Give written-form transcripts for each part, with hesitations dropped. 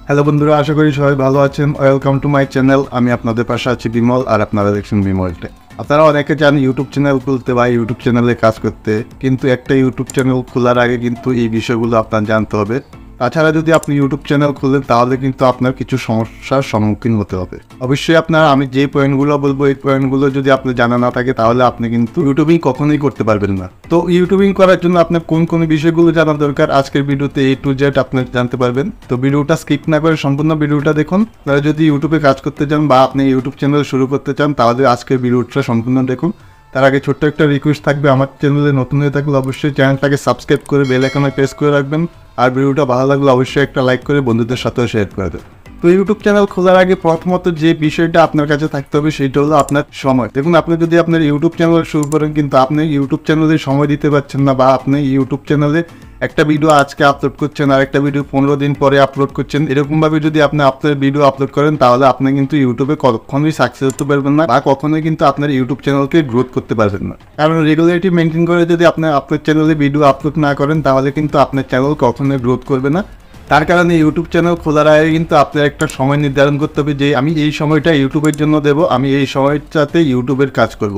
Hello বন্ধুরা, আশা করি সবাই ভালো আছেন। Welcome to my channel. আমি আপনাদের পাশে আছি বিমল, আর আপনারা দেখছেন বিমল টেক। আপনারা অনেকে চান ইউটিউব চ্যানেল খুলতে বা ইউটিউব চ্যানেলে কাজ করতে, কিন্তু একটা ইউটিউব চ্যানেল খোলার আগে কিন্তু এই বিষয়গুলো আপনার জানতে হবে। তাছাড়া যদি আপনি ইউটিউব চ্যানেল খুলেন তাহলে কিন্তু আপনার কিছু সমস্যার সম্মুখীন হতে হবে। অবশ্যই আমি যে পয়েন্টগুলো বলবো, এই পয়েন্টগুলো যদি আপনার জানা না থাকে তাহলে আপনি কিন্তু ইউটিউবিং কখনোই করতে পারবেন না। তো ইউটিউবিং করার জন্য আপনার কোন কোন বিষয়গুলো জানা দরকার আজকের ভিডিওতে A to Z আপনি জানতে পারবেন। তো ভিডিওটা স্কিপ না করে সম্পূর্ণ ভিডিওটা দেখুন। আপনারা যদি ইউটিউবে কাজ করতে চান বা আপনি ইউটিউব চ্যানেল শুরু করতে চান তাহলে আজকের ভিডিওটা সম্পূর্ণ দেখুন। তার আগে ছোট্ট একটা রিকোয়েস্ট থাকবে, আমার চ্যানেলে নতুন হয়ে থাকলে অবশ্যই চ্যানেলটাকে সাবস্ক্রাইব করে বেল আইকনে প্রেস করে রাখবেন। আর ভিডিওটা ভালো লাগলে অবশ্যই একটা লাইক করে বন্ধুদের সাথেও শেয়ার করে দেবেন। তো ইউটিউব চ্যানেল খোলার আগে প্রথমত যে বিষয়টা আপনার কাছে থাকতে হবে সেটা হলো আপনার সময়। দেখুন, আপনি যদি আপনার ইউটিউব চ্যানেল শুরু করেন কিন্তু আপনি ইউটিউব চ্যানেলে সময় দিতে পারছেন না, বা আপনি ইউটিউব চ্যানেলে একটা ভিডিও আজকে আপলোড করছেন আর একটা ভিডিও 15 দিন পরে আপলোড করছেন, এরকমভাবে যদি আপনি আপনার ভিডিও আপলোড করেন তাহলে আপনি কিন্তু ইউটিউবে কখনোই সাকসেস হতে পারবেন না, বা কখনোই কিন্তু আপনার ইউটিউব চ্যানেলকে গ্রোথ করতে পারবেন না। কারণ রেগুলারিটি মেনটেন করে যদি আপনি আপনার চ্যানেলে ভিডিও আপলোড না করেন তাহলে কিন্তু আপনার চ্যানেল কখনোই গ্রোথ করবে না। তার কারণে ইউটিউব চ্যানেল খোলার আগে কিন্তু আপনার একটা সময় নির্ধারণ করতে হবে যে আমি এই সময়টা ইউটিউবের জন্য দেবো, আমি এই সময়টাতে ইউটিউবের কাজ করব।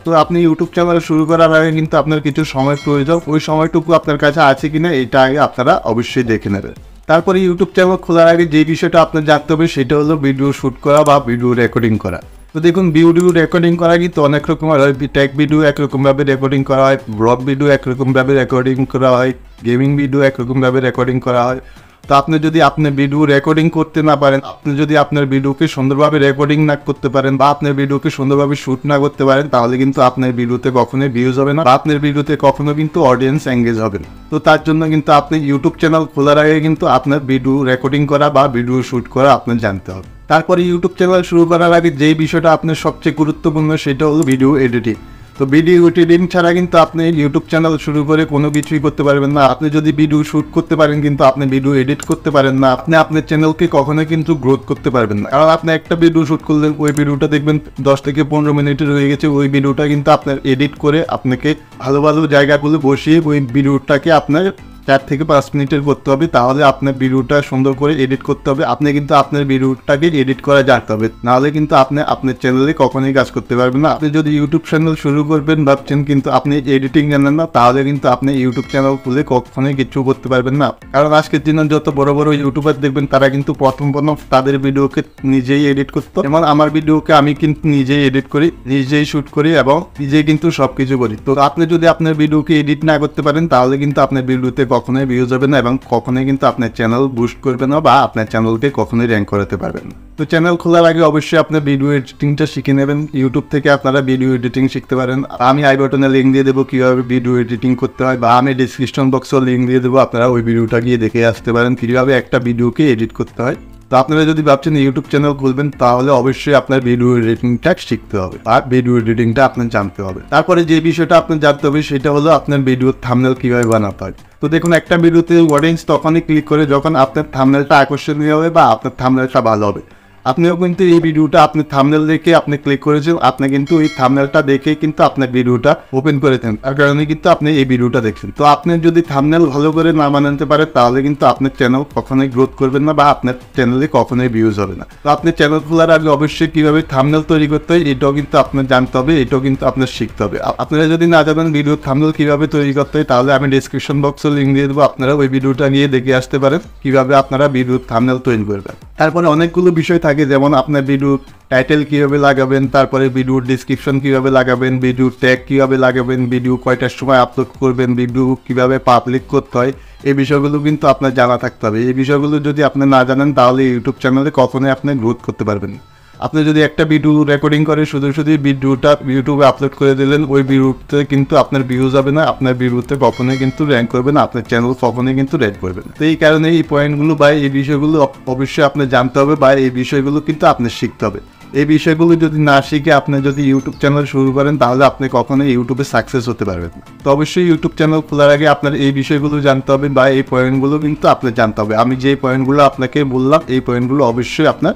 তো আপনি ইউটিউব চ্যানেল শুরু করার আগে কিন্তু আপনার কিছু সময় প্রয়োজন, ওই সময়টুকু আপনার কাছে আছে কিনা এটা আগে আপনারা অবশ্যই দেখে নেবেন। তারপরে ইউটিউব চ্যানেল খোলার আগে যে বিষয়টা আপনার জানতে হবে সেটা হলো ভিডিও শ্যুট করা বা ভিডিও রেকর্ডিং করা। তো দেখুন, ভিডিও রেকর্ডিং করা কিন্তু অনেক রকম হয়। টেক ভিডিও একরকমভাবে রেকর্ডিং করা হয়, ব্লগ ভিডিও একরকমভাবে রেকর্ডিং করা হয়, গেমিং ভিডিও একরকমভাবে রেকর্ডিং করা হয়। তো আপনি যদি আপনার ভিডিও রেকর্ডিং করতে না পারেন, আপনি যদি আপনার ভিডিওকে সুন্দরভাবে রেকর্ডিং না করতে পারেন বা আপনার ভিডিওকে সুন্দরভাবে শ্যুট না করতে পারেন তাহলে কিন্তু আপনার ভিডিওতে কখনোই ভিউজ হবে না, বা আপনার ভিডিওতে কখনো কিন্তু অডিয়েন্স এঙ্গেজ হবে না। তো তার জন্য কিন্তু আপনি ইউটিউব চ্যানেল খোলার আগে কিন্তু আপনার ভিডিও রেকর্ডিং করা বা ভিডিও শ্যুট করা আপনার জানতে হবে। তারপরে ইউটিউব চ্যানেল শুরু করার আগে যেই বিষয়টা আপনার সবচেয়ে গুরুত্বপূর্ণ সেটা হলো ভিডিও এডিটিং। তো ভিডিও এডিটিং ছাড়া কিন্তু আপনি ইউটিউব চ্যানেল শুরু করে কোনো কিছুই করতে পারবেন না। আপনি যদি ভিডিও শ্যুট করতে পারেন কিন্তু আপনি ভিডিও এডিট করতে পারেন না, আপনি আপনার চ্যানেলকে কখনোই কিন্তু গ্রোথ করতে পারবেন না। কারণ আপনি একটা ভিডিও শ্যুট করলেন, ওই ভিডিওটা দেখবেন 10 থেকে 15 মিনিটের হয়ে গেছে, ওই ভিডিওটা কিন্তু আপনার এডিট করে আপনাকে ভালো ভালো জায়গাগুলো বসিয়ে ওই ভিডিওটাকে আপনার 4 থেকে 5 মিনিটের করতে হবে। তাহলে আপনার ভিডিওটা সুন্দর করে এডিট করতে হবে। আপনি কিন্তু আপনার ভিডিওটাকে এডিট করা জানতে হবে, নাহলে কিন্তু আপনি আপনার চ্যানেলে কখনোই কাজ করতে পারবেন না। আপনি যদি ইউটিউব চ্যানেল শুরু করবেন ভাবছেন কিন্তু আপনি এডিটিং জানেন না, তাহলে কিন্তু আপনি ইউটিউব চ্যানেল খুলে কখনোই কিছু করতে পারবেন না। কারণ আজকের দিনে যত বড় বড় ইউটিউবার দেখবেন তারা কিন্তু প্রথম তাদের ভিডিওকে নিজেই এডিট করতো। যেমন আমার ভিডিওকে আমি কিন্তু নিজেই এডিট করি, নিজেই শ্যুট করি এবং নিজেই কিন্তু সবকিছু করি। তো আপনি যদি আপনার ভিডিওকে এডিট না করতে পারেন তাহলে কিন্তু আপনার ভিডিওতে কখনোই ভিউজ হবে না এবং কখনোই কিন্তু আপনার চ্যানেল বুস্ট করবে না, বা আপনার চ্যানেলকে কখনোই র্যাঙ্ক করাতে পারবেন না। তো চ্যানেল খোলার আগে অবশ্যই আপনার ভিডিও এডিটিংটা শিখে নেবেন। ইউটিউব থেকে আপনারা ভিডিও এডিটিং শিখতে পারেন। আমি আই বাটনে লিঙ্ক দিয়ে দেবো কীভাবে ভিডিও এডিটিং করতে হয়, বা আমি ডিসক্রিপশন বক্সেও লিঙ্ক দিয়ে দেবো, আপনারা ওই ভিডিওটা গিয়ে দেখে আসতে পারেন কীভাবে একটা ভিডিওকে এডিট করতে হয়। তো আপনারা যদি ভাবছেন ইউটিউব চ্যানেল খুলবেন তাহলে অবশ্যই আপনার ভিডিও এডিটিংটা শিখতে হবে আর ভিডিও এডিটিংটা আপনার জানতে হবে। তারপরে যে বিষয়টা আপনার জানতে হবে সেটা হলো আপনার ভিডিওর থাম্বনেল কীভাবে বানাতে হয়। তো দেখুন, একটা ভিডিওতে অডিয়েন্স তখনই ক্লিক করে যখন আপনার থাম্বনেলটা আকর্ষণীয় হবে বা আপনার থাম্বনেলটা ভালো হবে। আপনিও কিন্তু এই ভিডিওটা আপনি থাম্বনেল দেখে আপনি ক্লিক করেছেন, আপনি কিন্তু এই থাম্বনেলটা দেখে কিন্তু আপনার ভিডিওটা ওপেন করেছেন, তার কারণে কিন্তু আপনি এই ভিডিওটা দেখছেন। তো আপনি যদি থাম্বনেল ভালো করে না বানাতে পারেন তাহলে কিন্তু আপনার চ্যানেল কখনোই গ্রোথ করবেন না, বা আপনার চ্যানেলে কখনোই ভিউজ হবে না। তো আপনি চ্যানেল খোলার আগে অবশ্যই কীভাবে থাম্বনেল তৈরি করতে হয় এটাও কিন্তু আপনার জানতে হবে, এটাও কিন্তু আপনার শিখতে হবে। আপনারা যদি না জানেন ভিডিওর থাম্বনেল কীভাবে তৈরি করতে হয় তাহলে আমি ডিসক্রিপশন বক্সে লিঙ্ক দিয়ে দেবো, আপনারা ওই ভিডিওটা নিয়ে দেখে আসতে পারেন কীভাবে আপনারা ভিডিওর থাম্বনেল তৈরি করবেন। তারপরে অনেকগুলো বিষয় থাকে, যেমন আপনার ভিডিও টাইটেল কীভাবে লাগাবেন, তারপরে ভিডিওর ডিসক্রিপশন কীভাবে লাগাবেন, ভিডিওর ট্যাগ কীভাবে লাগাবেন, ভিডিও কয়টার সময় আপলোড করবেন, ভিডিও কীভাবে পাবলিক করতে হয়, এই বিষয়গুলো কিন্তু আপনার জানা থাকতে হবে। এই বিষয়গুলো যদি আপনি না জানেন তাহলে ইউটিউব চ্যানেলে কখনোই আপনি গ্রোথ করতে পারবেন না। আপনি যদি একটা ভিডিও রেকর্ডিং করে শুধু ভিডিওটা ইউটিউবে আপলোড করে দিলেন, ওই ভিডিওতে কিন্তু আপনার ভিউজ হবে না, আপনার ভিডিওতে কখনোই কিন্তু র্যাঙ্ক করবে না, আপনার চ্যানেল কখনোই কিন্তু র্যাঙ্ক করবে না। তো এই কারণে এই পয়েন্টগুলো বা এই বিষয়গুলো অবশ্যই আপনার জানতে হবে, বা এই বিষয়গুলো কিন্তু আপনার শিখতে হবে। এই বিষয়গুলো যদি না শিখে আপনি যদি ইউটিউব চ্যানেল শুরু করেন তাহলে আপনি কখনোই ইউটিউবে সাকসেস হতে পারবেন না। তো অবশ্যই ইউটিউব চ্যানেল খোলার আগে আপনার এই বিষয়গুলো জানতে হবে, বা এই পয়েন্টগুলো কিন্তু আপনার জানতে হবে। আমি যে পয়েন্টগুলো আপনাকে বললাম এই পয়েন্টগুলো অবশ্যই আপনার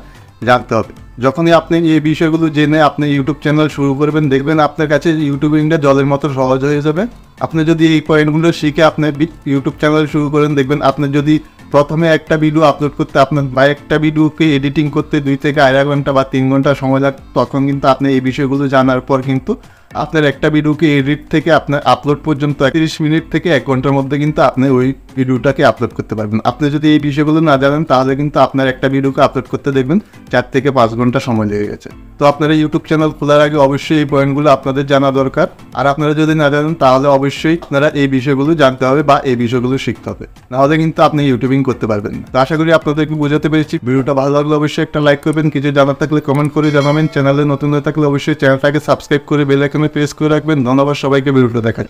জানতে হবে। যখনই আপনি এই বিষয়গুলো জেনে আপনি ইউটিউব চ্যানেল শুরু করবেন দেখবেন আপনার কাছে ইউটিউবিংটা জলের মতো সহজ হয়ে যাবে। আপনি যদি এই পয়েন্টগুলো শিখে আপনি ইউটিউব চ্যানেল শুরু করেন দেখবেন আপনি যদি প্রথমে একটা ভিডিও আপলোড করতে আপনার বা একটা ভিডিওকে এডিটিং করতে 2 থেকে 2.5 ঘন্টা বা 3 ঘন্টা সময় লাগে, তখন কিন্তু আপনি এই বিষয়গুলো জানার পর কিন্তু আপনার একটা ভিডিওকে এডিট থেকে আপনার আপলোড পর্যন্ত 30 মিনিট থেকে 1 ঘন্টার মধ্যে কিন্তু আপনি ওই ভিডিওটাকে আপলোড করতে পারবেন। আপনি যদি এই বিষয়গুলো না জানেন তাহলে কিন্তু আপনার একটা ভিডিওকে আপলোড করতে দেখবেন 4 থেকে 5 ঘন্টা সময় লেগে গেছে। তো আপনারা ইউটিউব চ্যানেল খোলার আগে অবশ্যই এই পয়েন্টগুলো আপনাদের জানা দরকার। আর আপনারা যদি না জানেন তাহলে অবশ্যই আপনারা এই বিষয়গুলো জানতে হবে বা এই বিষয়গুলো শিখতে হবে, নাহলে কিন্তু আপনি ইউটিউবিং করতে পারবেন না। তো আশা করি আপনাদেরকে বোঝাতে পেরেছি। ভিডিওটা ভালো লাগলে অবশ্যই একটা লাইক করবেন, কিছু জানার থাকলে কমেন্ট করে জানাবেন। চ্যানেলে নতুন হয়ে থাকলে অবশ্যই চ্যানেলটাকে সাবস্ক্রাইব করে বেল আইকনে প্রেস করে রাখবেন। ধন্যবাদ সবাইকে ভিডিওটা দেখার।